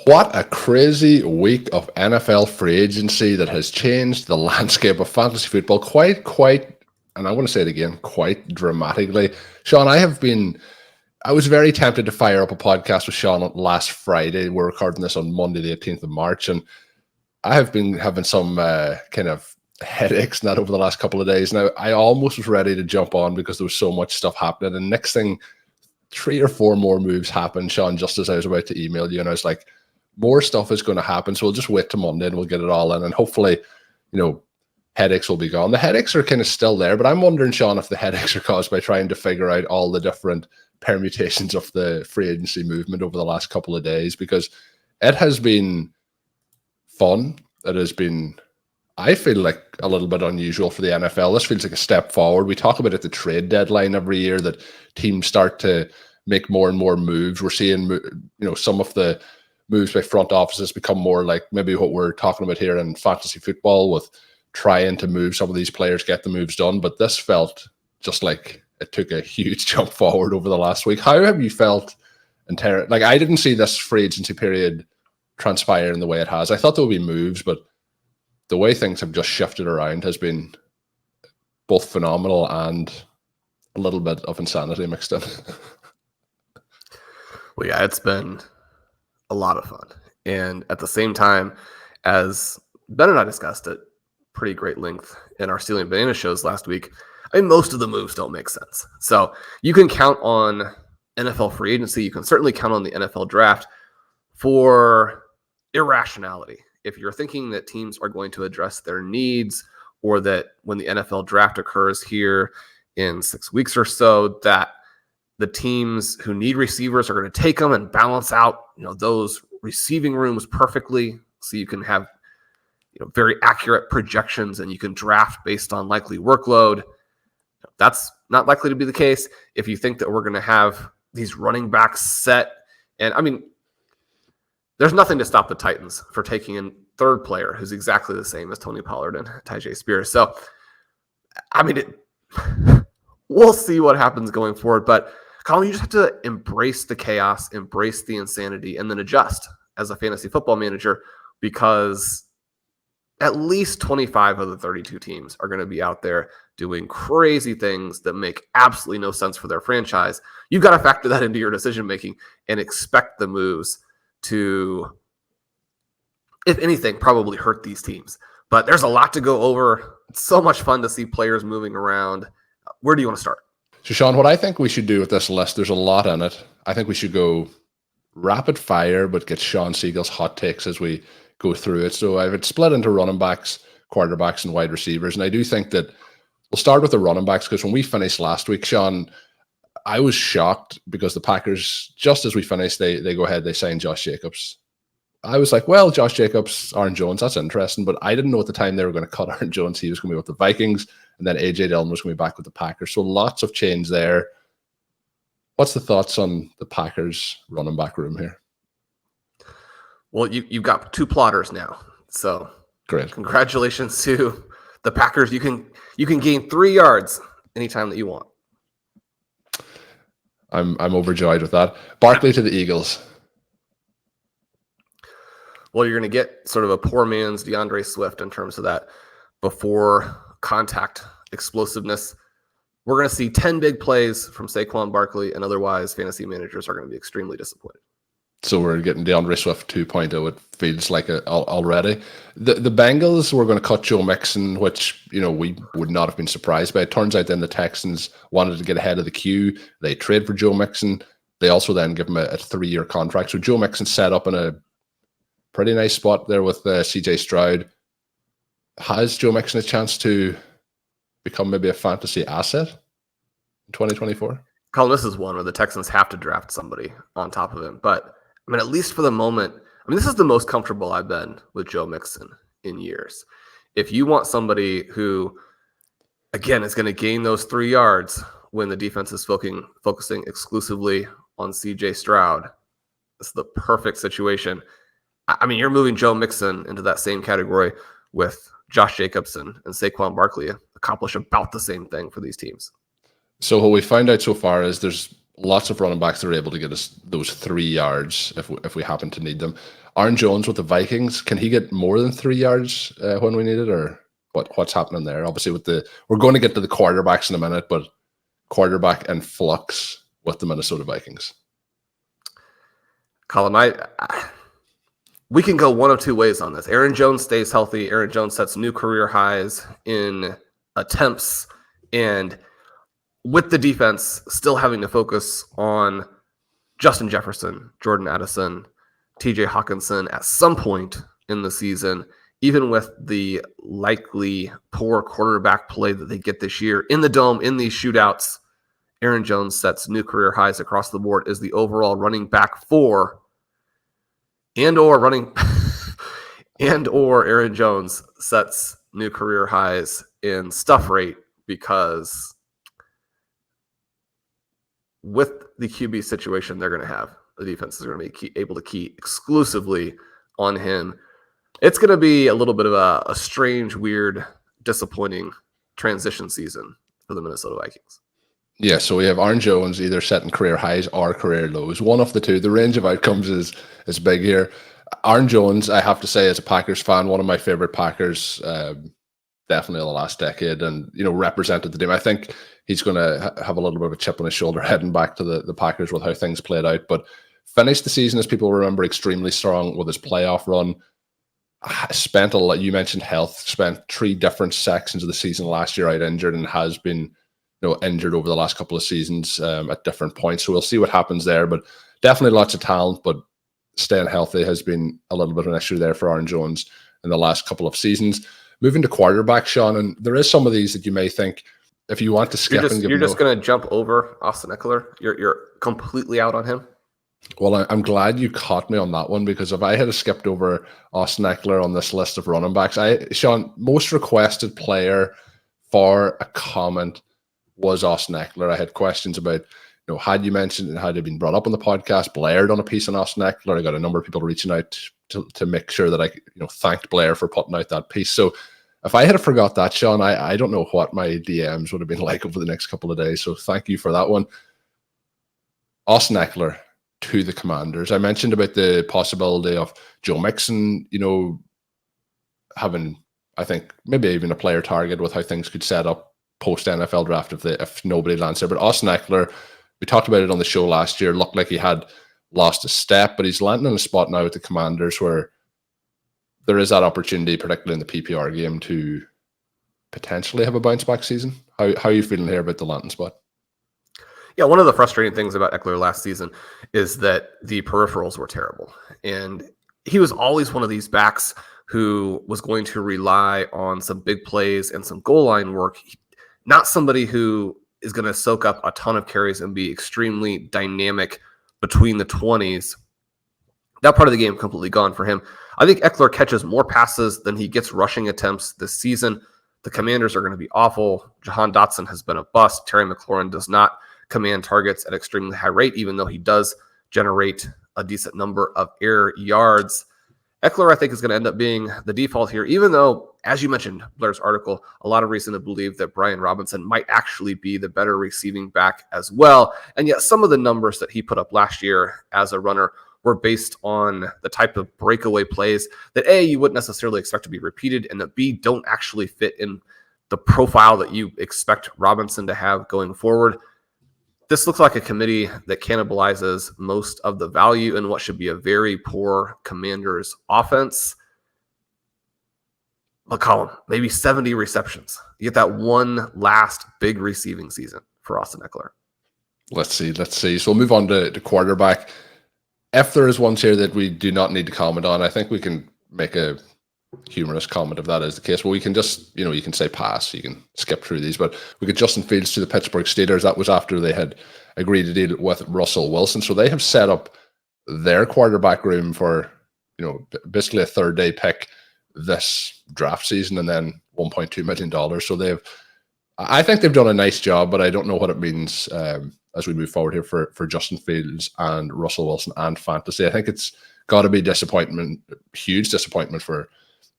What a crazy week of NFL free agency that has changed the landscape of fantasy football quite, and I want to say it again, quite dramatically. Shawn, I was very tempted to fire up a podcast with Shawn last Friday. We're recording this on Monday, the 18th of March, and I have been having some kind of headaches not over the last couple of days. Now, I almost was ready to jump on because there was so much stuff happening, and next thing, 3 or 4 more moves happened, Shawn, just as I was about to email you, and I was like, more stuff is going to happen, so we'll just wait till Monday and we'll get it all in, and hopefully, headaches will be gone. The headaches are kind of still there, but I'm wondering, Shawn, if the headaches are caused by trying to figure out all the different permutations of the free agency movement over the last couple of days, because it has been fun. It has been, I feel like, a little bit unusual for the NFL. This feels like a step forward. We talk about it at the trade deadline every year, that teams start to make more and more moves. We're seeing, some of the moves by front offices become more like maybe what we're talking about here in fantasy football, with trying to move some of these players, get the moves done. But this felt just like it took a huge jump forward over the last week. How have you felt like, I didn't see this free agency period transpire in the way it has. I thought there would be moves, but the way things have just shifted around has been both phenomenal and a little bit of insanity mixed in. Well, yeah, it's been a lot of fun. And at the same time, as Ben and I discussed at pretty great length in our Stealing Banana shows last week, most of the moves don't make sense. So you can count on NFL free agency. You can certainly count on the NFL draft for irrationality. If you're thinking that teams are going to address their needs, or that when the NFL draft occurs here in 6 weeks or so, that the teams who need receivers are going to take them and balance out, those receiving rooms perfectly, so you can have, very accurate projections and you can draft based on likely workload. That's not likely to be the case. If you think that we're going to have these running backs set, and there's nothing to stop the Titans for taking a third player who's exactly the same as Tony Pollard and Tyjae Spears. So, we'll see what happens going forward. But Colm, you just have to embrace the chaos, embrace the insanity, and then adjust as a fantasy football manager, because at least 25 of the 32 teams are going to be out there doing crazy things that make absolutely no sense for their franchise. You've got to factor that into your decision-making and expect the moves to, if anything, probably hurt these teams. But there's a lot to go over. It's so much fun to see players moving around. Where do you want to start? So, Shawn, what I think we should do with this list, there's a lot in it. I think we should go rapid fire, but get Shawn Siegel's hot takes as we go through it. So I've split into running backs, quarterbacks, and wide receivers. And I do think that we'll start with the running backs, because when we finished last week, Shawn, I was shocked because the Packers, just as we finished, they go ahead, they sign Josh Jacobs. I was like, well, Josh Jacobs, Aaron Jones, that's interesting. But I didn't know at the time they were going to cut Aaron Jones. He was going to be with the Vikings, and then A.J. Dillon was going to be back with the Packers. So lots of change there. What's the thoughts on the Packers running back room here? Well, you've got 2 plotters now. So great. Congratulations to the Packers. You can gain 3 yards anytime that you want. I'm overjoyed with that. Barkley to the Eagles. Well, you're going to get sort of a poor man's DeAndre Swift in terms of that before contact explosiveness. We're going to see 10 big plays from Saquon Barkley, and otherwise fantasy managers are going to be extremely disappointed. So we're getting DeAndre Swift 2.0. It feels like it already. The Bengals were going to cut Joe Mixon, which, we would not have been surprised by. It turns out then the Texans wanted to get ahead of the queue. They trade for Joe Mixon. They also then give him a 3-year contract. So Joe Mixon set up in a pretty nice spot there with CJ Stroud. Has Joe Mixon a chance to become maybe a fantasy asset in 2024? Colm, this is one where the Texans have to draft somebody on top of him. But, at least for the moment, this is the most comfortable I've been with Joe Mixon in years. If you want somebody who, again, is going to gain those 3 yards when the defense is focusing exclusively on CJ Stroud, this is the perfect situation. You're moving Joe Mixon into that same category with Josh Jacobs and Saquon Barkley accomplish about the same thing for these teams. So what we found out so far is there's lots of running backs that are able to get us those 3 yards if we happen to need them. Aaron Jones with the Vikings, can he get more than 3 yards when we need it, or what's happening there? Obviously, we're going to get to the quarterbacks in a minute, but quarterback in flux with the Minnesota Vikings. Colm, we can go one of two ways on this. Aaron Jones stays healthy. Aaron Jones sets new career highs in attempts, and with the defense still having to focus on Justin Jefferson, Jordan Addison, TJ Hawkinson at some point in the season, even with the likely poor quarterback play that they get this year in the dome, in these shootouts, Aaron Jones sets new career highs across the board as the overall running back for or Aaron Jones sets new career highs in stuff rate, because with the QB situation they're going to have, the defense is going to be able to key exclusively on him. It's going to be a little bit of a strange, weird, disappointing transition season for the Minnesota Vikings. Yeah, so we have Aaron Jones either setting career highs or career lows. One of the two. The range of outcomes is big here. Aaron Jones, I have to say, as a Packers fan, one of my favorite Packers, definitely in the last decade, and represented the team. I think he's going to have a little bit of a chip on his shoulder heading back to the Packers with how things played out. But finished the season, as people remember, extremely strong with his playoff run. Spent a lot. You mentioned health. Spent 3 different sections of the season last year out injured, and has been injured over the last couple of seasons at different points. So we'll see what happens there. But definitely lots of talent, but staying healthy has been a little bit of an issue there for Aaron Jones in the last couple of seasons. Moving to quarterback, Shawn, and there is some of these that you may think, if you want to skip you're just going to jump over Austin Ekeler. You're completely out on him. Well, I'm glad you caught me on that one, because if I had skipped over Austin Ekeler on this list of running backs, Shawn, most requested player for a comment was Austin Ekeler. I had questions about, had you mentioned and had it been brought up on the podcast, Blair done a piece on Austin Ekeler. I got a number of people reaching out to make sure that I thanked Blair for putting out that piece. So if I had forgot that, Shawn, I don't know what my DMs would have been like over the next couple of days. So thank you for that one. Austin Ekeler to the Commanders. I mentioned about the possibility of Joe Mixon, having, I think, maybe even a player target with how things could set up post NFL draft if nobody lands there. But Austin Ekeler, we talked about it on the show last year, looked like he had lost a step, but he's landing in a spot now with the Commanders where there is that opportunity, particularly in the PPR game, to potentially have a bounce back season. How are you feeling here about the landing spot? Yeah, one of the frustrating things about Ekeler last season is that the peripherals were terrible. And he was always one of these backs who was going to rely on some big plays and some goal line work. Not somebody who is going to soak up a ton of carries and be extremely dynamic between the 20s. That part of the game completely gone for him. I think Ekeler catches more passes than he gets rushing attempts this season. The Commanders are going to be awful. Jahan Dotson has been a bust. Terry McLaurin does not command targets at extremely high rate, even though he does generate a decent number of air yards. Ekeler, I think, is going to end up being the default here, even though, as you mentioned, Blair's article, a lot of reason to believe that Brian Robinson might actually be the better receiving back as well. And yet some of the numbers that he put up last year as a runner were based on the type of breakaway plays that A, you wouldn't necessarily expect to be repeated, and that B, don't actually fit in the profile that you expect Robinson to have going forward. This looks like a committee that cannibalizes most of the value in what should be a very poor Commanders offense. But Colm, maybe 70 receptions. You get that one last big receiving season for Austin Ekeler. Let's see. So we'll move on to quarterback. If there is ones here that we do not need to comment on, I think we can make a humorous comment if that is the case. Well, we can just, you can say pass, you can skip through these, but we got Justin Fields to the Pittsburgh Steelers. That was after they had agreed to deal with Russell Wilson. So they have set up their quarterback room for, basically a third day pick this draft season and then $1.2 million. So I think they've done a nice job, but I don't know what it means as we move forward here for Justin Fields and Russell Wilson and fantasy. I think it's got to be huge disappointment for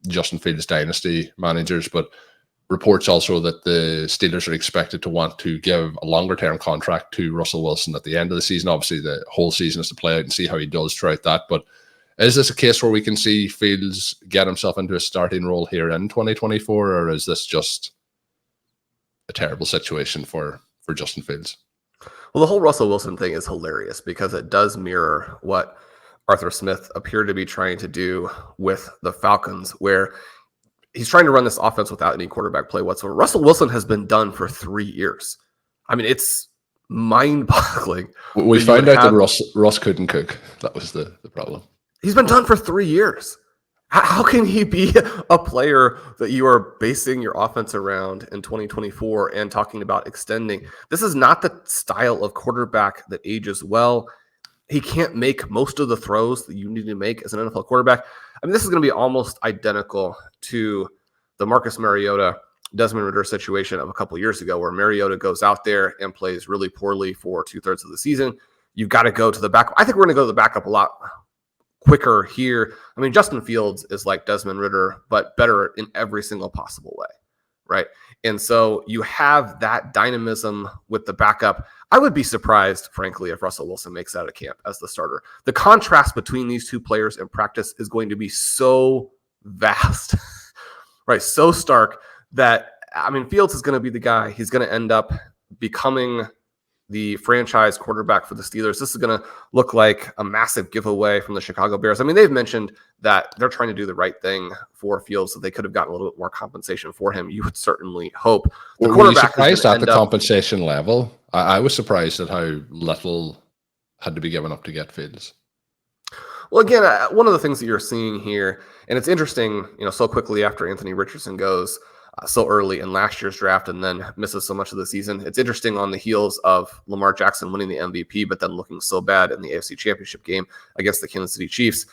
Justin Fields dynasty managers, but reports also that the Steelers are expected to want to give a longer-term contract to Russell Wilson at the end of the season. Obviously, the whole season is to play out and see how he does throughout that. But is this a case where we can see Fields get himself into a starting role here in 2024, or is this just a terrible situation for Justin Fields? Well, the whole Russell Wilson thing is hilarious because it does mirror what Arthur Smith appeared to be trying to do with the Falcons, where he's trying to run this offense without any quarterback play whatsoever. Russell Wilson has been done for 3 years. I mean, it's mind-boggling. We found out that Russ couldn't cook. That was the problem. He's been done for 3 years. How can he be a player that you are basing your offense around in 2024 and talking about extending? This is not the style of quarterback that ages well. He can't make most of the throws that you need to make as an NFL quarterback. I mean, this is going to be almost identical to the Marcus Mariota, Desmond Ridder situation of a couple of years ago, where Mariota goes out there and plays really poorly for 2/3 of the season. You've got to go to the backup. I think we're going to go to the backup a lot quicker here. I mean, Justin Fields is like Desmond Ridder, but better in every single possible way, right? And so you have that dynamism with the backup. I would be surprised, frankly, if Russell Wilson makes it out of camp as the starter. The contrast between these two players in practice is going to be so vast, right? So stark that, I mean, Fields is going to be the guy. He's going to end up becoming the franchise quarterback for the Steelers. This is going to look like a massive giveaway from the Chicago Bears. I mean, they've mentioned that they're trying to do the right thing for Fields, so they could have gotten a little bit more compensation for him. You would certainly hope. The quarterback were you surprised at the compensation level? I was surprised at how little had to be given up to get Fields. Well, again, one of the things that you're seeing here, and it's interesting, so quickly after Anthony Richardson goes so early in last year's draft and then misses so much of the season. It's interesting on the heels of Lamar Jackson winning the MVP, but then looking so bad in the AFC Championship game against the Kansas City Chiefs.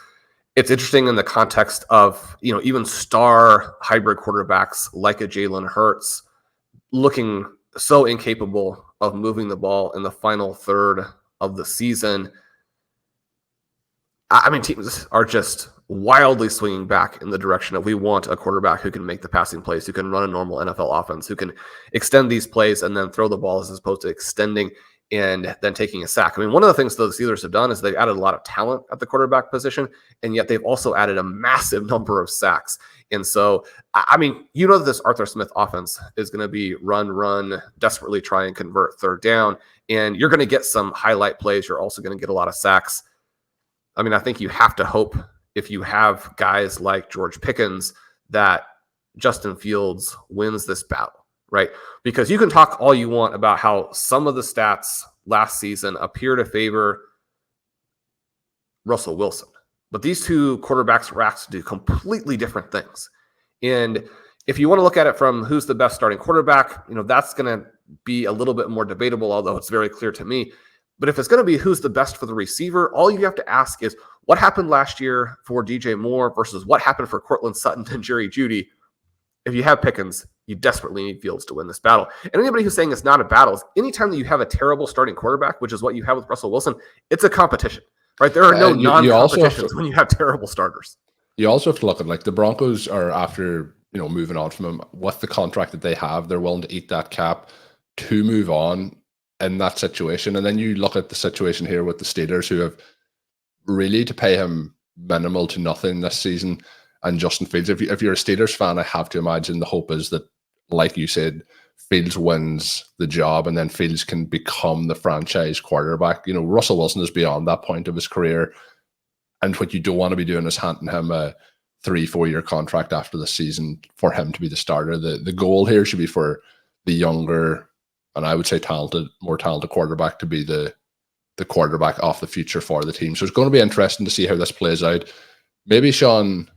It's interesting in the context of, even star hybrid quarterbacks like a Jalen Hurts looking so incapable of moving the ball in the final third of the season. I mean, teams are just wildly swinging back in the direction of we want a quarterback who can make the passing plays, who can run a normal NFL offense, who can extend these plays and then throw the ball as opposed to extending and then taking a sack. I mean, one of the things the Steelers have done is they've added a lot of talent at the quarterback position, and yet they've also added a massive number of sacks. And so, I mean, that this Arthur Smith offense is going to be run, desperately try and convert third down, and you're going to get some highlight plays. You're also going to get a lot of sacks. I mean, I think you have to hope, if you have guys like George Pickens, that Justin Fields wins this battle, right? Because you can talk all you want about how some of the stats last season appear to favor Russell Wilson, but these two quarterbacks were asked to do completely different things. And if you want to look at it from who's the best starting quarterback, that's going to be a little bit more debatable, although it's very clear to me. But if it's going to be who's the best for the receiver, all you have to ask is what happened last year for DJ Moore versus what happened for Cortland Sutton and Jerry Jeudy. If you have Pickens, you desperately need Fields to win this battle. And anybody who's saying it's not a battle, anytime that you have a terrible starting quarterback, which is what you have with Russell Wilson, it's a competition, right? There are no non-competitions when you have terrible starters. You also have to look at, the Broncos are after, moving on from him, with the contract that they have, they're willing to eat that cap to move on in that situation. And then you look at the situation here with the Steelers, who have really to pay him minimal to nothing this season. And Justin Fields, if you're a Steelers fan, I have to imagine the hope is that, like you said, Fields wins the job and then Fields can become the franchise quarterback. Russell Wilson is beyond that point of his career. And what you don't want to be doing is handing him a 3-4 year contract after the season for him to be the starter. The goal here should be for the younger, and I would say more talented quarterback to be the quarterback of the future for the team. So it's going to be interesting to see how this plays out. Maybe, Shawn,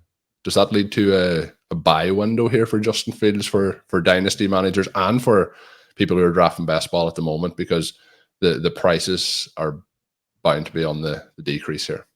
does that lead to a buy window here for Justin Fields for dynasty managers and for people who are drafting best ball at the moment, because the prices are bound to be on the decrease here?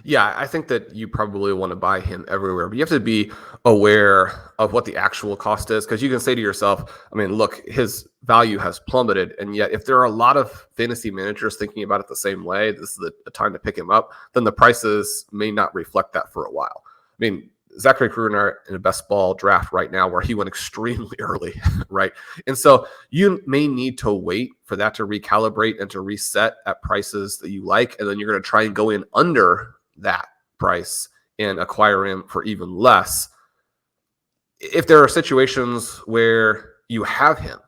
Yeah, I think that you probably want to buy him everywhere, but you have to be aware of what the actual cost is, because you can say to yourself, I mean, look, his value has plummeted, and yet if there are a lot of fantasy managers thinking about it the same way, this is the time to pick him up, then the prices may not reflect that for a while. I mean, Zachary Kruger and I are in a best ball draft right now where he went extremely early, right? And so you may need to wait for that to recalibrate and to reset at prices that you like. And then you're going to try and go in under that price and acquire him for even less. If there are situations where you have him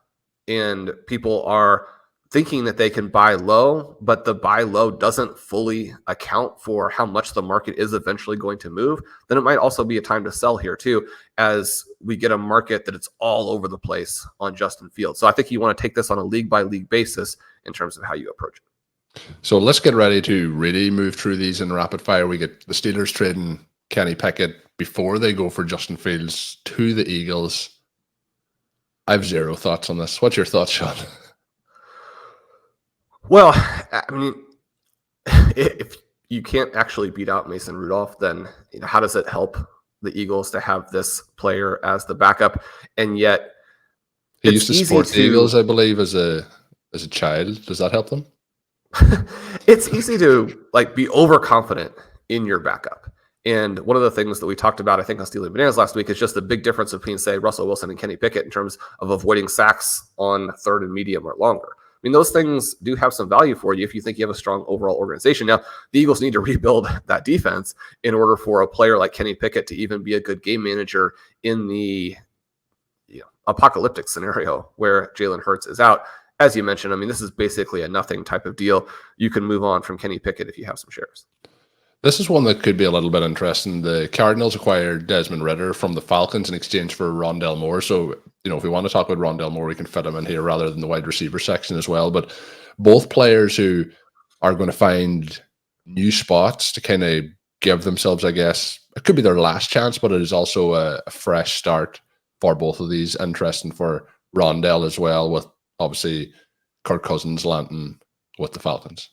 and people are thinking that they can buy low, but the buy low doesn't fully account for how much the market is eventually going to move, then it might also be a time to sell here too, as we get a market that it's all over the place on Justin Fields. So I think you want to take this on a league by league basis in terms of how you approach it. So let's get ready to really move through these in rapid fire. We get the Steelers trading Kenny Pickett before they go for Justin Fields to the Eagles. I have zero thoughts on this. What's your thoughts, Shawn? Well, I mean, if you can't actually beat out Mason Rudolph, then how does it help the Eagles to have this player as the backup? And yet, he used to support the Eagles, I believe, as a child. Does that help them? It's easy to be overconfident in your backup. And one of the things that we talked about, I think, on Stealing Bananas last week is just the big difference between, say, Russell Wilson and Kenny Pickett in terms of avoiding sacks on third and medium or longer. I mean, those things do have some value for you if you think you have a strong overall organization. Now, the Eagles need to rebuild that defense in order for a player like Kenny Pickett to even be a good game manager in the apocalyptic scenario where Jalen Hurts is out. As you mentioned, I mean, this is basically a nothing type of deal. You can move on from Kenny Pickett if you have some shares. This is one that could be a little bit interesting. The Cardinals acquired Desmond Ridder from the Falcons in exchange for Rondale Moore. So, if we want to talk about Rondale Moore, we can fit him in here rather than the wide receiver section as well. But both players who are going to find new spots to kind of give themselves, I guess, it could be their last chance, but it is also a fresh start for both of these. Interesting for Rondale as well, with obviously Kirk Cousins landing with the Falcons.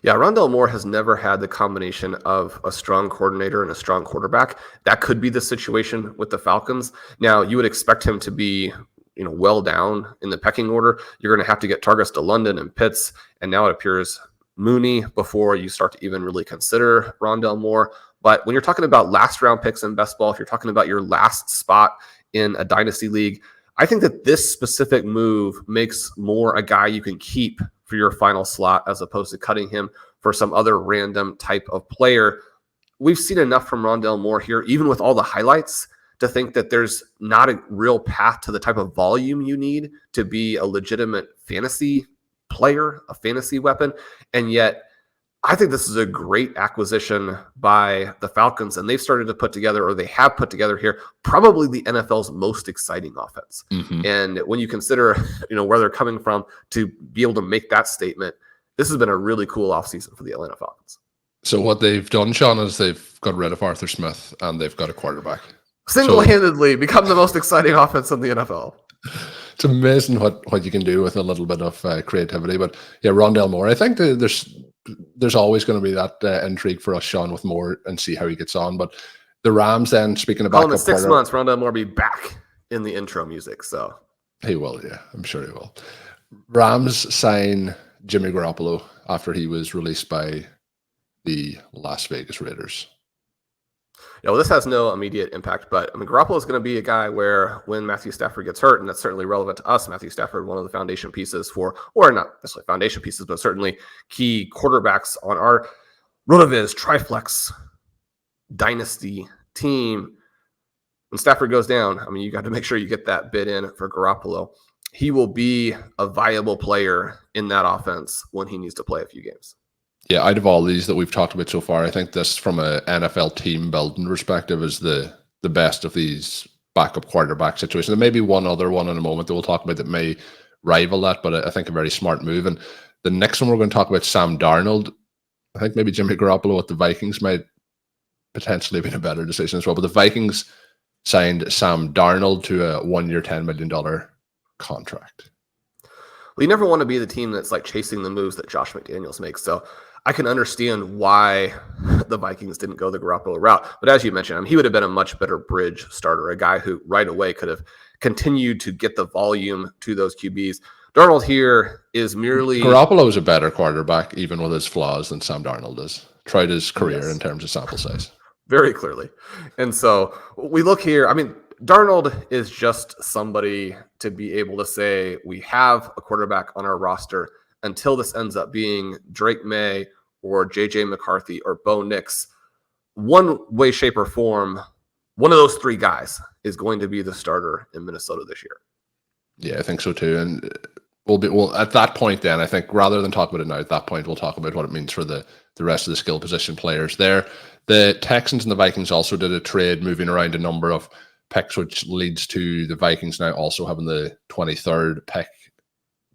Yeah, Rondale Moore has never had the combination of a strong coordinator and a strong quarterback. That could be the situation with the Falcons. Now, you would expect him to be, well down in the pecking order. You're going to have to get targets to London and Pitts, and now it appears Mooney before you start to even really consider Rondale Moore. But when you're talking about last round picks in best ball, if you're talking about your last spot in a dynasty league, I think that this specific move makes Moore a guy you can keep for your final slot as opposed to cutting him for some other random type of player. We've seen enough from Rondale Moore here, even with all the highlights, to think that there's not a real path to the type of volume you need to be a legitimate fantasy player, a fantasy weapon. And yet, I think this is a great acquisition by the Falcons, and they've started to put together, or they have put together here, probably the NFL's most exciting offense. Mm-hmm. And when you consider, where they're coming from to be able to make that statement, this has been a really cool offseason for the Atlanta Falcons. So what they've done, Shawn, is they've got rid of Arthur Smith and they've got a quarterback. Single-handedly become the most exciting offense in the NFL. It's amazing what you can do with a little bit of creativity. But yeah, Rondale Moore, I think there's always going to be that intrigue for us, Shawn, with Moore and see how he gets on. But the Rams then, speaking about in 6 months, Rondale Moore will be back in the intro music. So he will, yeah, I'm sure he will. Rams sign Jimmy Garoppolo after he was released by the Las Vegas Raiders. This has no immediate impact, but Garoppolo is going to be a guy where when Matthew Stafford gets hurt, and that's certainly relevant to us, Matthew Stafford, one of the foundation pieces or not necessarily foundation pieces, but certainly key quarterbacks on our RotoViz Triflex Dynasty team. When Stafford goes down, you got to make sure you get that bid in for Garoppolo. He will be a viable player in that offense when he needs to play a few games. Yeah, out of all these that we've talked about so far, I think this, from an NFL team building perspective, is the best of these backup quarterback situations. There may be one other one in a moment that we'll talk about that may rival that, but I think a very smart move. And the next one we're going to talk about, Sam Darnold. I think maybe Jimmy Garoppolo with the Vikings might potentially have been a better decision as well. But the Vikings signed Sam Darnold to a 1-year, $10 million contract. Well, you never want to be the team that's chasing the moves that Josh McDaniels makes. So I can understand why the Vikings didn't go the Garoppolo route. But as you mentioned, he would have been a much better bridge starter, a guy who right away could have continued to get the volume to those QBs. Darnold here is merely... Garoppolo is a better quarterback, even with his flaws, than Sam Darnold is. Tried his career in terms of sample size. very clearly. And so we look here. I mean, Darnold is just somebody to be able to say we have a quarterback on our roster until this ends up being Drake May or JJ McCarthy or Bo Nix. One way, shape, or form, one of those three guys is going to be the starter in Minnesota this year. Yeah, I think so too. And we'll at that point then, I think rather than talk about it now, at that point we'll talk about what it means for the rest of the skill position players there. The Texans and the Vikings also did a trade, moving around a number of picks, which leads to the Vikings now also having the 23rd pick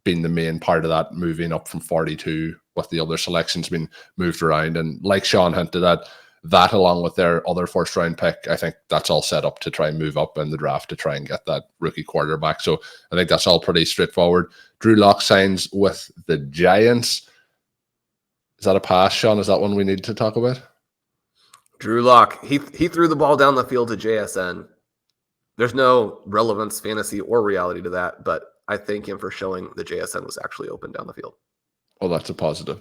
being the main part of that, moving up from 42 with the other selections being moved around. And like Shawn hinted at, that along with their other first round pick, I think that's all set up to try and move up in the draft to try and get that rookie quarterback. So I think that's all pretty straightforward. Drew Lock signs with the Giants. Is that a pass, Shawn? Is that one we need to talk about? Drew Lock, he threw the ball down the field to JSN. There's no relevance, fantasy, or reality to that, but I thank him for showing the JSN was actually open down the field. Well, that's a positive.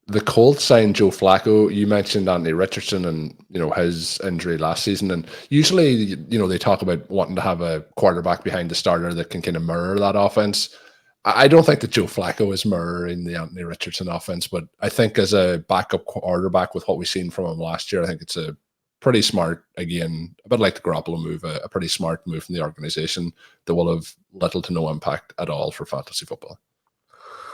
The Colts signed Joe Flacco. You mentioned Anthony Richardson and his injury last season, and usually they talk about wanting to have a quarterback behind the starter that can kind of mirror that offense. I don't think that Joe Flacco is mirroring the Anthony Richardson offense, but I think as a backup quarterback with what we've seen from him last year, I think it's a pretty smart, again, a bit like the Garoppolo move, a pretty smart move from the organization that will have little to no impact at all for fantasy football.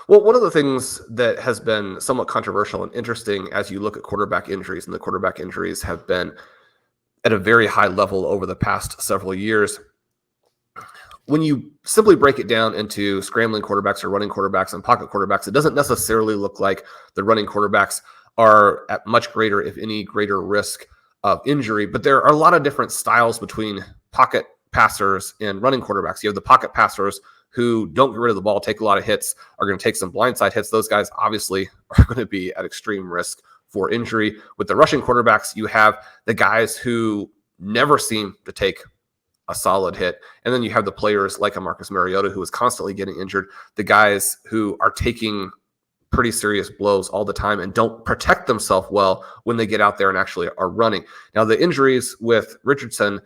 Well, one of the things that has been somewhat controversial and interesting as you look at quarterback injuries, and the quarterback injuries have been at a very high level over the past several years. When you simply break it down into scrambling quarterbacks or running quarterbacks and pocket quarterbacks, it doesn't necessarily look like the running quarterbacks are at much greater, if any greater risk of injury. But there are a lot of different styles between pocket passers and running quarterbacks. You have the pocket passers who don't get rid of the ball, take a lot of hits, are going to take some blindside hits. Those guys obviously are going to be at extreme risk for injury. With the rushing quarterbacks, you have the guys who never seem to take a solid hit. And then you have the players like a Marcus Mariota who is constantly getting injured, the guys who are taking pretty serious blows all the time and don't protect themselves well when they get out there and actually are running. Now, the injuries with Richardson,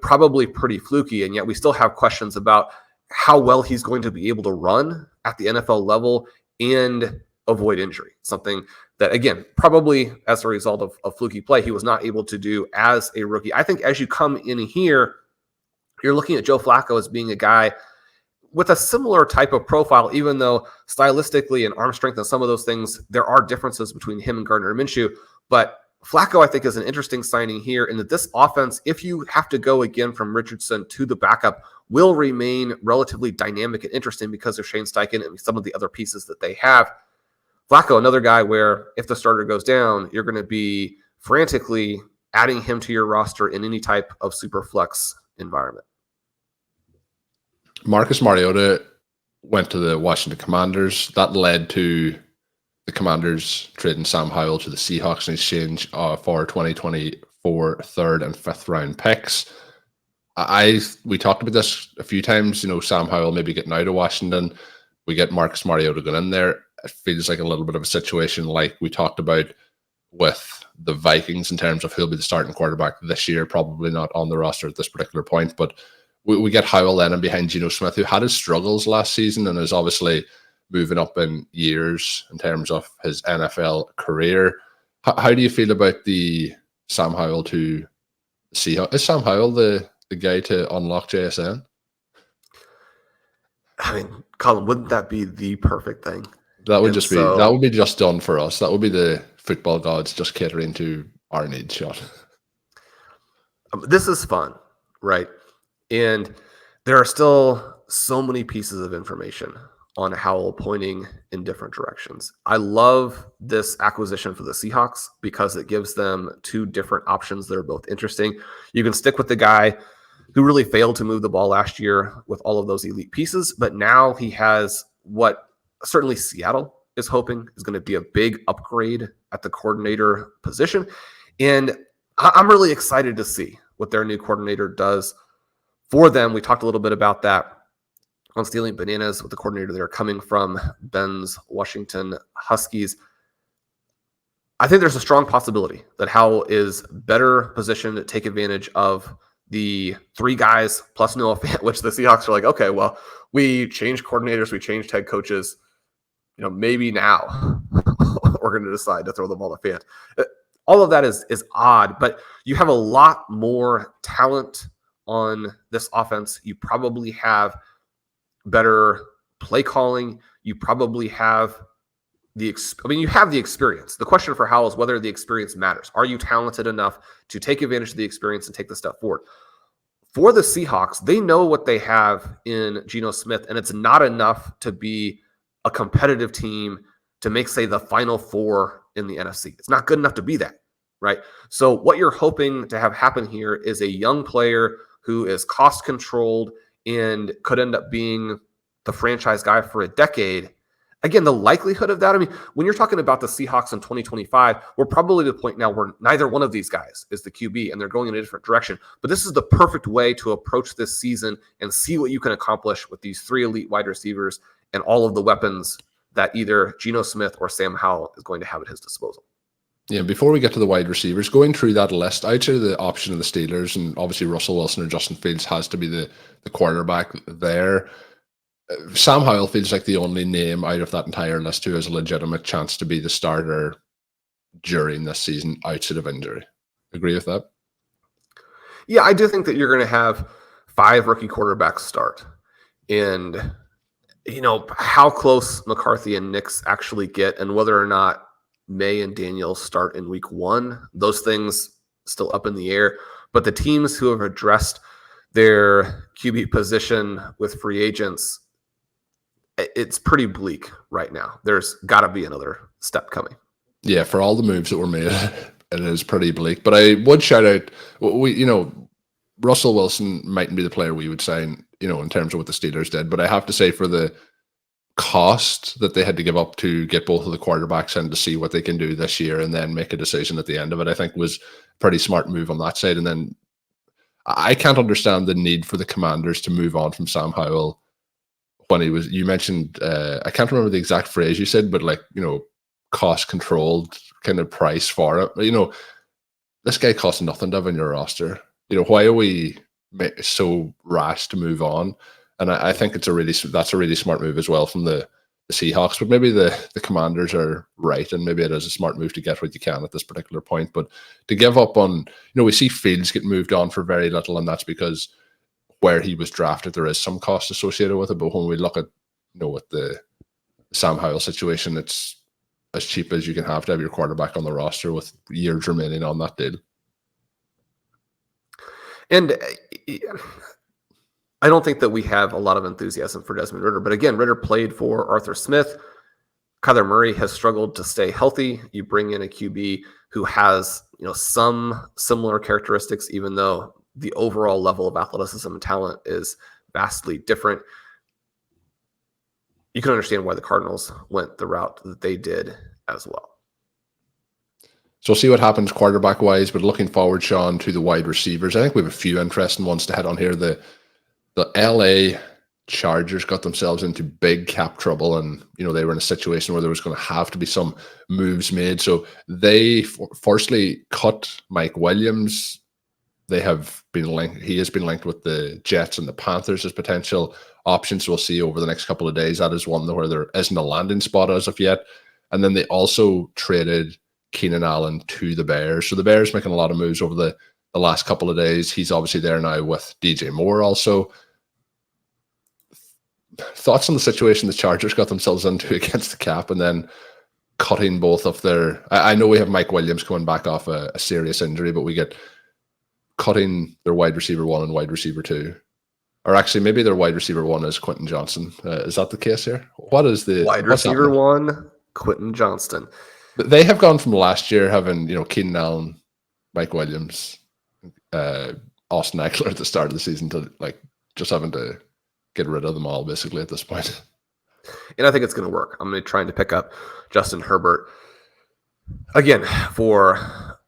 probably pretty fluky, and yet we still have questions about how well he's going to be able to run at the NFL level and avoid injury. Something that, again, probably as a result of fluky play, he was not able to do as a rookie. I think as you come in here, you're looking at Joe Flacco as being a guy with a similar type of profile, even though stylistically and arm strength and some of those things, there are differences between him and Gardner Minshew. But Flacco, I think, is an interesting signing here in that this offense, if you have to go again from Richardson to the backup, will remain relatively dynamic and interesting because of Shane Steichen and some of the other pieces that they have. Flacco, another guy where if the starter goes down, you're going to be frantically adding him to your roster in any type of super flex environment. Marcus Mariota went to the Washington Commanders. That led to the Commanders trading Sam Howell to the Seahawks in exchange for 2024 third and fifth round picks. We talked about this a few times, Sam Howell maybe getting out of Washington. We get Marcus Mariota going in there. It feels like a little bit of a situation like we talked about with the Vikings in terms of who'll be the starting quarterback this year, probably not on the roster at this particular point, but we get Howell then and behind Geno Smith, who had his struggles last season and is obviously moving up in years in terms of his NFL career. How do you feel about the Sam Howell to Seahawks? Is Sam Howell the guy to unlock JSN? I mean, Colm, wouldn't that be the perfect thing? That would that would be just done for us. That would be the football gods just catering to our needs, Shawn. This is fun, right? And there are still so many pieces of information on Howell pointing in different directions. I love this acquisition for the Seahawks because it gives them two different options that are both interesting. You can stick with the guy who really failed to move the ball last year with all of those elite pieces, but now he has what certainly Seattle is hoping is going to be a big upgrade at the coordinator position. And I'm really excited to see what their new coordinator does for them. We talked a little bit about that on Stealing Bananas with the coordinator that are coming from Ben's Washington Huskies. I think there's a strong possibility that Howell is better positioned to take advantage of the 3 guys plus Noah Fant, which the Seahawks are like, okay, well, we changed coordinators, we changed head coaches. Maybe now we're going to decide to throw the ball to Fant. All of that is odd, but you have a lot more talent on this offense. You probably have better play calling. You probably have you have the experience. The question for Howell is whether the experience matters. Are you talented enough to take advantage of the experience and take the step forward? For the Seahawks, they know what they have in Geno Smith, and it's not enough to be a competitive team to make, say, the Final Four in the NFC. It's not good enough to be that, right? So what you're hoping to have happen here is a young player who is cost-controlled and could end up being the franchise guy for a decade. Again, the likelihood of that, when you're talking about the Seahawks in 2025, we're probably at the point now where neither one of these guys is the QB and they're going in a different direction. But this is the perfect way to approach this season and see what you can accomplish with these 3 elite wide receivers and all of the weapons that either Geno Smith or Sam Howell is going to have at his disposal. Yeah, before we get to the wide receivers, going through that list, I'd say the option of the Steelers, and obviously Russell Wilson or Justin Fields has to be the quarterback there. Sam Howell feels like the only name out of that entire list who has a legitimate chance to be the starter during this season outside of injury. Agree with that? Yeah, I do think that you're going to have 5 rookie quarterbacks start. And, how close McCarthy and Nix actually get and whether or not May and Daniels start in week 1, those things still up in the air. But the teams who have addressed their QB position with free agents, it's pretty bleak right now. There's got to be another step coming. Yeah, for all the moves that were made, it is pretty bleak. But I would shout out, Russell Wilson mightn't be the player we would sign, in terms of what the Steelers did. But I have to say, for the cost that they had to give up to get both of the quarterbacks and to see what they can do this year and then make a decision at the end of it, I think was a pretty smart move on that side. And then I can't understand the need for the Commanders to move on from Sam Howell when you mentioned, I can't remember the exact phrase you said, but cost controlled kind of price for it. This guy costs nothing to have in your roster. Why are we so rash to move on? And I think that's a really smart move as well from the Seahawks. But maybe the Commanders are right, and maybe it is a smart move to get what you can at this particular point. But to give up on, we see Fields get moved on for very little, and that's because where he was drafted, there is some cost associated with it. But when we look at, with the Sam Howell situation, it's as cheap as you can have to have your quarterback on the roster with years remaining on that deal. And I don't think that we have a lot of enthusiasm for Desmond Ridder. But again, Ridder played for Arthur Smith. Kyler Murray has struggled to stay healthy. You bring in a QB who has, some similar characteristics, even though the overall level of athleticism and talent is vastly different. You can understand why the Cardinals went the route that they did as well. So we'll see what happens quarterback-wise, but looking forward, Shawn, to the wide receivers. I think we have a few interesting ones to head on here. The LA Chargers got themselves into big cap trouble, and they were in a situation where there was going to have to be some moves made. So they firstly cut Mike Williams. They have been linked. He has been linked with the Jets and the Panthers as potential options. We'll see over the next couple of days. That is one where there isn't a landing spot as of yet. And then they also traded Keenan Allen to the Bears. So the Bears making a lot of moves over the last couple of days. He's obviously there now with DJ Moore also. Thoughts on the situation the Chargers got themselves into against the cap and then cutting both of their... I know we have Mike Williams coming back off a serious injury, but we get cutting their wide receiver 1 and wide receiver 2. Or actually, maybe their wide receiver 1 is Quentin Johnson. Is that the case here? What is the... Wide receiver 1, Quentin Johnston. They have gone from last year having, Keenan Allen, Mike Williams, Austin Ekeler at the start of the season to just having to get rid of them all basically at this point. And I think it's going to work. I'm going to try to pick up Justin Herbert again for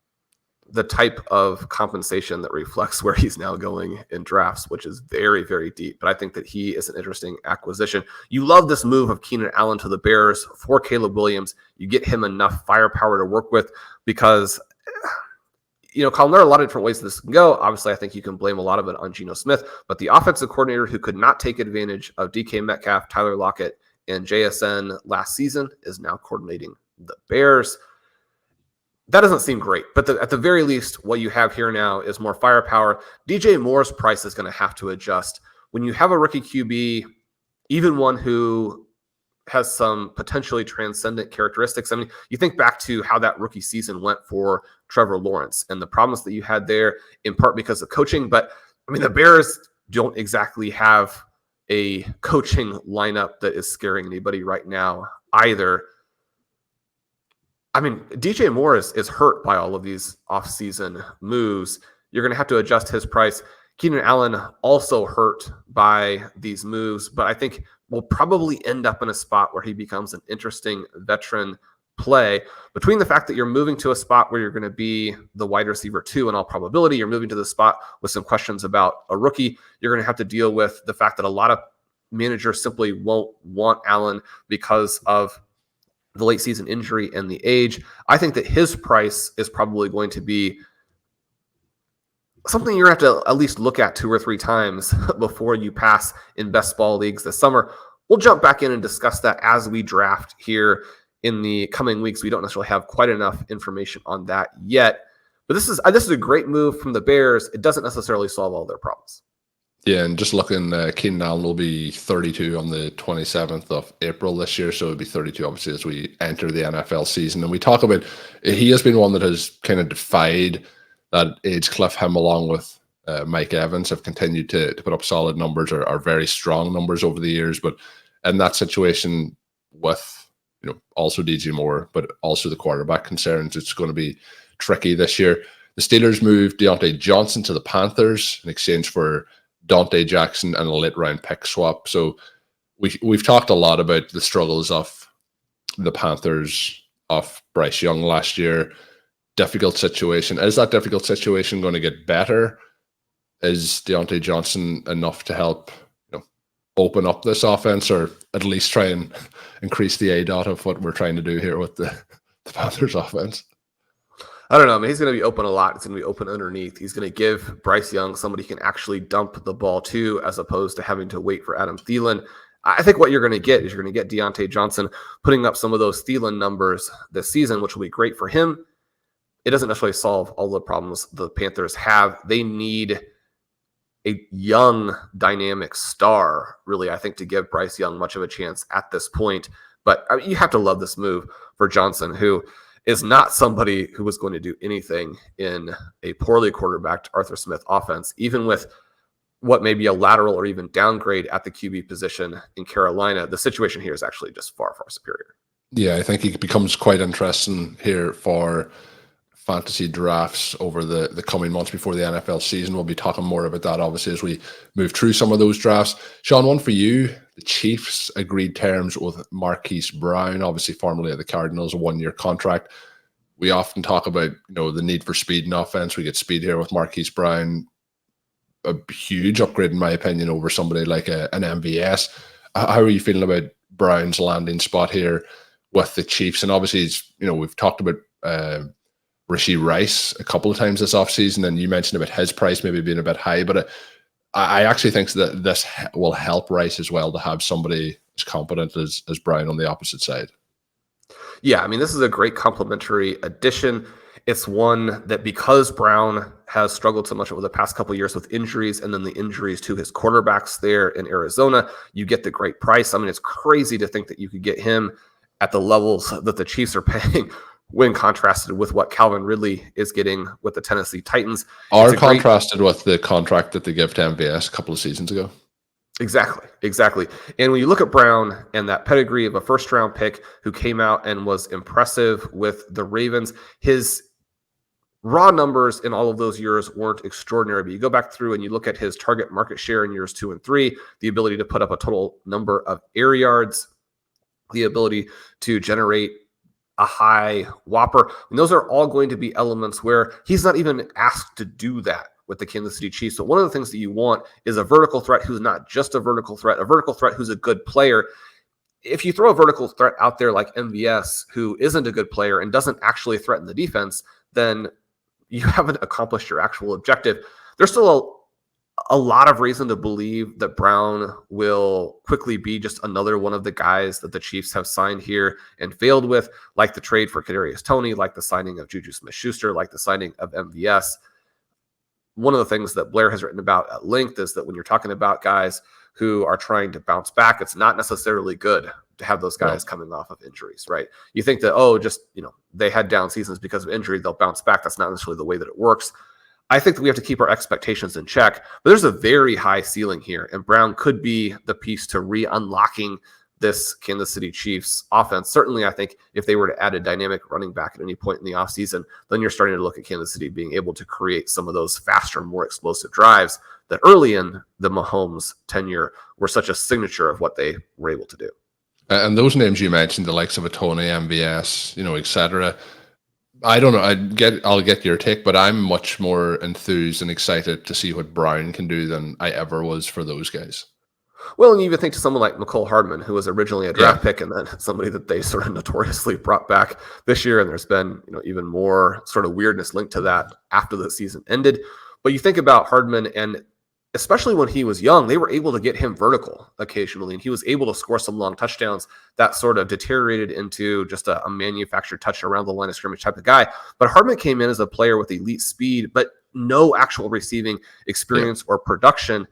the type of compensation that reflects where he's now going in drafts, which is very, very deep. But I think that he is an interesting acquisition. You love this move of Keenan Allen to the Bears for Caleb Williams. You get him enough firepower to work with because, Colm, there are a lot of different ways this can go. Obviously, I think you can blame a lot of it on Geno Smith, but the offensive coordinator who could not take advantage of DK Metcalf, Tyler Lockett, and JSN last season is now coordinating the Bears. That doesn't seem great, but at the very least, what you have here now is more firepower. DJ Moore's price is going to have to adjust. When you have a rookie QB, even one who has some potentially transcendent characteristics. I mean, you think back to how that rookie season went for Trevor Lawrence and the problems that you had there, in part because of coaching. But, I mean, the Bears don't exactly have a coaching lineup that is scaring anybody right now either. I mean, DJ Moore is hurt by all of these offseason moves. You're going to have to adjust his price. Keenan Allen also hurt by these moves, but I think will probably end up in a spot where he becomes an interesting veteran play. Between the fact that you're moving to a spot where you're going to be the wide receiver 2 in all probability, you're moving to the spot with some questions about a rookie, you're going to have to deal with the fact that a lot of managers simply won't want Allen because of the late season injury and the age. I think that his price is probably going to be something you're going to have to at least look at 2 or 3 times before you pass in best ball leagues this summer. We'll jump back in and discuss that as we draft here in the coming weeks. We don't necessarily have quite enough information on that yet, but this is a great move from the Bears. It doesn't necessarily solve all their problems. Yeah, and just looking, Keenan Allen will be 32 on the 27th of April this year, so it'll be 32 obviously as we enter the NFL season. And we talk about, he has been one that has kind of defied that age cliff. Him along with Mike Evans have continued to put up solid numbers or very strong numbers over the years. But in that situation with also DJ Moore, but also the quarterback concerns, it's going to be tricky this year. The Steelers moved Diontae Johnson to the Panthers in exchange for Dante Jackson and a late round pick swap. So we've talked a lot about the struggles of the Panthers, of Bryce Young last year. Difficult situation. Is that difficult situation going to get better? Is Diontae Johnson enough to help open up this offense, or at least try and increase the ADOT of what we're trying to do here with the Panthers offense? I don't know. I mean, he's going to be open a lot. It's going to be open underneath. He's going to give Bryce Young somebody who can actually dump the ball to, as opposed to having to wait for Adam Thielen. I think what you're going to get is you're going to get Diontae Johnson putting up some of those Thielen numbers this season, which will be great for him. It doesn't necessarily solve all the problems the Panthers have. They need a young, dynamic star, really, I think, to give Bryce Young much of a chance at this point. But I mean, you have to love this move for Johnson, who is not somebody who was going to do anything in a poorly quarterbacked Arthur Smith offense, even with what may be a lateral or even downgrade at the QB position in Carolina. The situation here is actually just far, far superior. Yeah, I think it becomes quite interesting here for fantasy drafts over the coming months before the NFL season. We'll be talking more about that, obviously, as we move through some of those drafts. Shawn, one for you. The Chiefs agreed terms with Marquise Brown, obviously formerly at the Cardinals, a 1-year contract. We often talk about the need for speed in offense. We get speed here with Marquise Brown. A huge upgrade, in my opinion, over somebody like an MVS. How are you feeling about Brown's landing spot here with the Chiefs? And obviously, we've talked about Rashee Rice a couple of times this offseason, and you mentioned about his price maybe being a bit high, but I actually think that this will help Rice as well to have somebody as competent as Brown on the opposite side. Yeah, I mean, this is a great complementary addition. It's one that, because Brown has struggled so much over the past couple of years with injuries and then the injuries to his quarterbacks there in Arizona, you get the great price. I mean, it's crazy to think that you could get him at the levels that the Chiefs are paying when contrasted with what Calvin Ridley is getting with the Tennessee Titans. Or contrasted with the contract that they gave to MVS a couple of seasons ago. Exactly. And when you look at Brown and that pedigree of a first-round pick who came out and was impressive with the Ravens, his raw numbers in all of those years weren't extraordinary. But you go back through and you look at his target market share in years 2 and 3, the ability to put up a total number of air yards, the ability to generate a high whopper. And those are all going to be elements where he's not even asked to do that with the Kansas City Chiefs. So one of the things that you want is a vertical threat who's not just a vertical threat who's a good player. If you throw a vertical threat out there like MVS, who isn't a good player and doesn't actually threaten the defense, then you haven't accomplished your actual objective. There's still a lot of reason to believe that Brown will quickly be just another one of the guys that the Chiefs have signed here and failed with, like the trade for Kadarius Toney, like the signing of Juju Smith-Schuster, like the signing of MVS. One of the things that Blair has written about at length is that when you're talking about guys who are trying to bounce back, it's not necessarily good to have those guys coming off of injuries, right? You think that, they had down seasons because of injury, they'll bounce back. That's not necessarily the way that it works. I think that we have to keep our expectations in check, but there's a very high ceiling here, and Brown could be the piece to re-unlocking this Kansas City Chiefs offense. Certainly, I think if they were to add a dynamic running back at any point in the offseason, then you're starting to look at Kansas City being able to create some of those faster, more explosive drives that early in the Mahomes tenure were such a signature of what they were able to do. And those names you mentioned, the likes of a Toney, MVS, etc. I don't know. I'll get your take, but I'm much more enthused and excited to see what Brown can do than I ever was for those guys. Well, and you even think to someone like McCole Hardman, who was originally a draft pick and then somebody that they sort of notoriously brought back this year. And there's been, even more sort of weirdness linked to that after the season ended. But you think about Hardman, and especially when he was young, they were able to get him vertical occasionally, and he was able to score some long touchdowns that sort of deteriorated into just a manufactured touch around the line of scrimmage type of guy. But Hardman came in as a player with elite speed, but no actual receiving experience or production.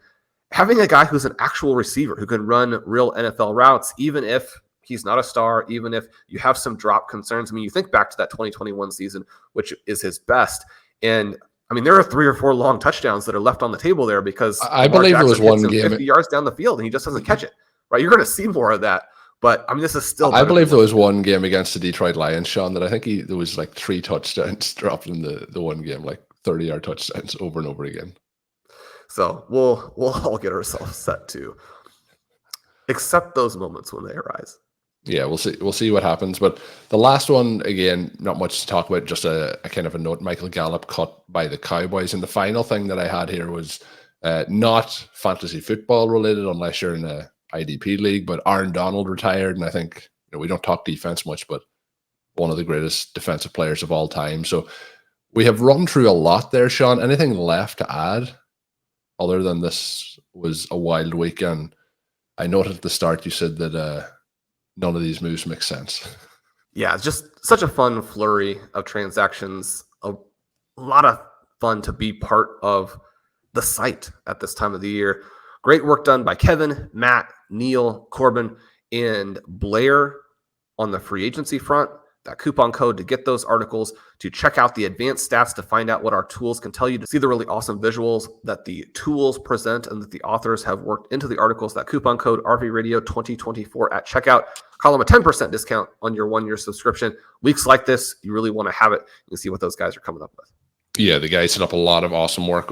Having a guy who's an actual receiver who can run real NFL routes, even if he's not a star, even if you have some drop concerns. I mean, you think back to that 2021 season, which is his best. And I mean, there are 3 or 4 long touchdowns that are left on the table there because I believe there was one game 50 yards down the field and he just doesn't catch it, right? You're going to see more of that. But I mean, this is still. I believe there was one game against the Detroit Lions, Shawn, that I think there was like 3 touchdowns dropped in the one game, like 30-yard touchdowns over and over again. So we'll all get ourselves set to accept those moments when they arise. Yeah, we'll see what happens. But the last one, again, not much to talk about, just a kind of a note. Michael Gallup cut by the Cowboys. And the final thing that I had here was not fantasy football related, unless you're in a IDP league, but Aaron Donald retired. And I think we don't talk defense much, but one of the greatest defensive players of all time. So we have run through a lot there, Shawn. Anything left to add other than this was a wild weekend? I noted at the start you said that none of these moves make sense. Yeah, it's just such a fun flurry of transactions. A lot of fun to be part of the site at this time of the year. Great work done by Kevin, Matt, Neil, Corbin, and Blair on the free agency front. That coupon code to get those articles, to check out the advanced stats, to find out what our tools can tell you, to see the really awesome visuals that the tools present and that the authors have worked into the articles. That coupon code RVRadio 2024 at checkout. Call them a 10% discount on your 1-year subscription. Weeks like this, you really want to have it. You can see what those guys are coming up with. Yeah, the guys set up a lot of awesome work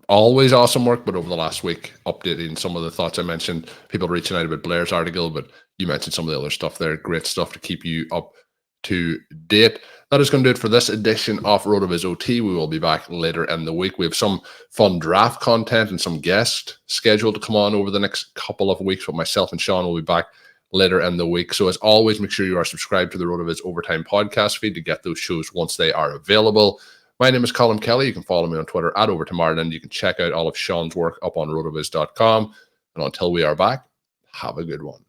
always awesome work, but over the last week, updating some of the thoughts I mentioned, people reaching out about Blair's article, but you mentioned some of the other stuff there. Great stuff to keep you up to date. That is going to do it for this edition of RotoViz OT. We will be back later in the week. We have some fun draft content and some guests scheduled to come on over the next couple of weeks, but myself and Shawn will be back later in the week. So as always, make sure you are subscribed to the RotoViz Overtime podcast feed to get those shows once they are available. My name is Colm Kelly. You can follow me on Twitter at Overtime. You can check out all of Shawn's work up on rotoviz.com. And until we are back, have a good one.